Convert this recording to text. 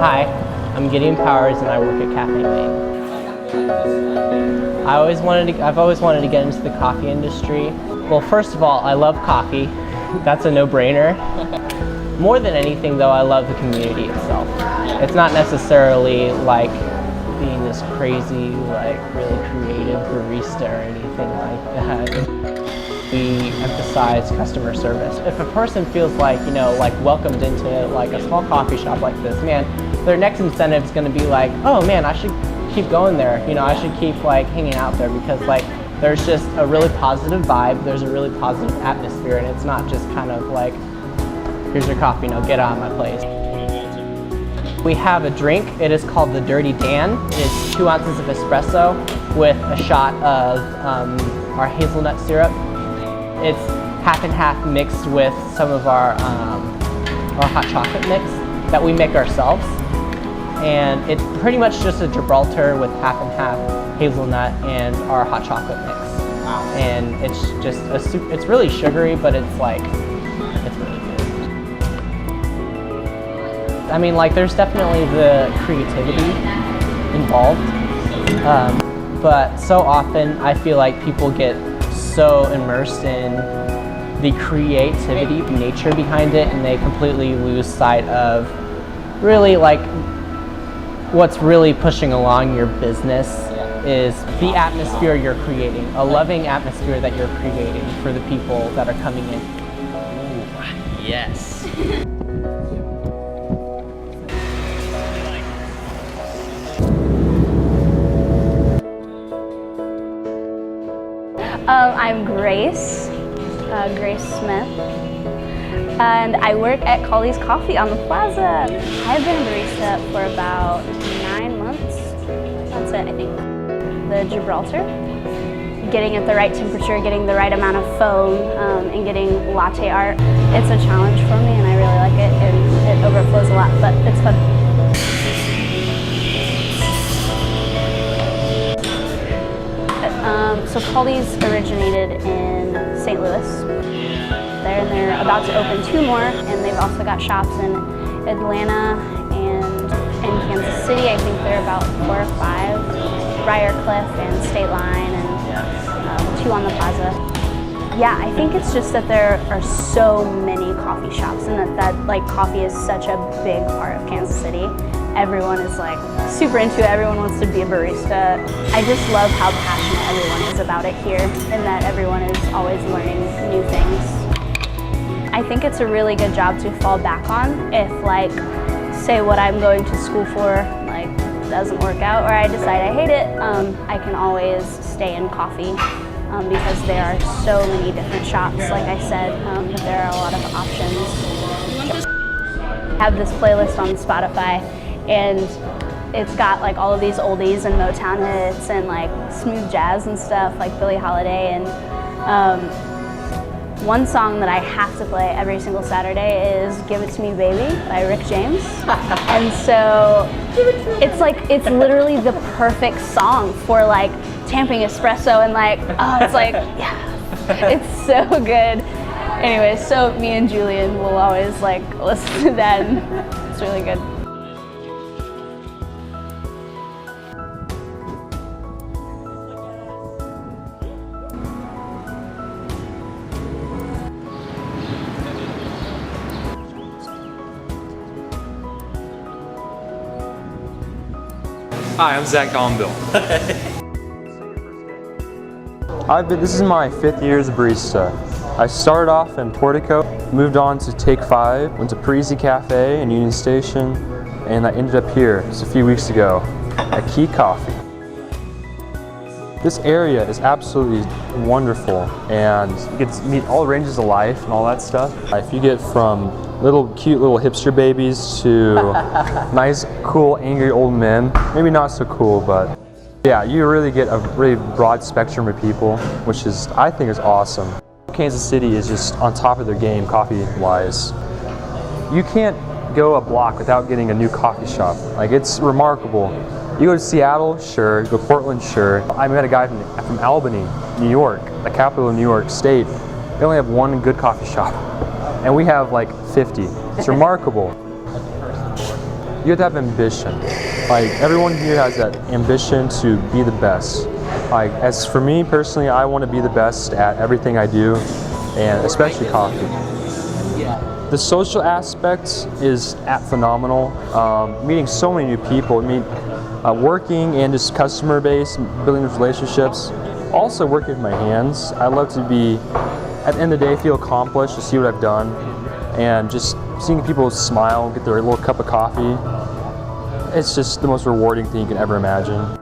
Hi, I'm Gideon Powers and I work at Cafe Maine. I've always wanted to get into the coffee industry. Well, first of all, I love coffee. That's a no-brainer. More than anything though, I love the community itself. It's not necessarily like being this crazy, like really creative barista or anything like that. We emphasize customer service. If a person feels like, like welcomed into like a small coffee shop like this, man, their next incentive is going to be like, oh man, I should keep going there. I should keep like hanging out there because like there's just a really positive vibe. There's a really positive atmosphere, and it's not just kind of like, here's your coffee, get out of my place. We have a drink. It is called the Dirty Dan. It's 2 ounces of espresso with a shot of our hazelnut syrup. It's half and half mixed with some of our hot chocolate mix that we make ourselves. And it's pretty much just a Gibraltar with half and half hazelnut and our hot chocolate mix. Wow. And it's just it's really sugary, but it's like, it's really good. I mean, like there's definitely the creativity involved. But so often I feel like people get so immersed in the creativity, nature behind it, and they completely lose sight of really like what's really pushing along your business is the atmosphere you're creating, a loving atmosphere that you're creating for the people that are coming in. Ooh, yes. I'm Grace Smith, and I work at Colley's Coffee on the Plaza. I've been a barista for about 9 months. That's it, I think. The Gibraltar, getting at the right temperature, getting the right amount of foam, and getting latte art. It's a challenge for me, and I really like it, and it overflows a lot, but it's fun. So Colley's originated in St. Louis. They're about to open 2 more, and they've also got shops in Atlanta and in Kansas City. I think they're about 4 or 5. Briarcliff and State Line, and 2 on the Plaza. Yeah, I think it's just that there are so many coffee shops, and that like coffee is such a big part of Kansas City. Everyone is like super into it. Everyone wants to be a barista. I just love how passionate everyone is about it here, and that everyone is always learning new things. I think it's a really good job to fall back on if, like, say what I'm going to school for like doesn't work out, or I decide I hate it. I can always stay in coffee because there are so many different shops. Like I said, that there are a lot of options. I have this playlist on Spotify, and it's got like all of these oldies and Motown hits and like smooth jazz and stuff like Billie Holiday, and one song that I have to play every single Saturday is Give It To Me Baby by Rick James. And so it's literally the perfect song for like tamping espresso, and like, oh, it's like, yeah, it's so good. Anyway, so me and Julian will always like listen to that, and it's really good. Hi, I'm Zach Donville. This is my 5th year as a barista. I started off in Portico, moved on to Take 5, went to Parisi Cafe in Union Station, and I ended up here just a few weeks ago at Key Coffee. This area is absolutely wonderful, and you get to meet all ranges of life and all that stuff. If you get from cute little hipster babies to nice, cool, angry old men. Maybe not so cool, but yeah, you really get a really broad spectrum of people, which I think is awesome. Kansas City is just on top of their game coffee-wise. You can't go a block without getting a new coffee shop. Like, it's remarkable. You go to Seattle, sure. You go to Portland, sure. I met a guy from Albany, New York, the capital of New York State. They only have 1 good coffee shop, and we have like 50. It's remarkable. you have to have ambition. Like everyone here has that ambition to be the best. Like as for me personally, I want to be the best at everything I do, and especially coffee. The social aspect is phenomenal. Meeting so many new people, working and just customer base, building those relationships. Also working with my hands. I love to be, at the end of the day, feel accomplished to see what I've done, and just seeing people smile, get their little cup of coffee. It's just the most rewarding thing you can ever imagine.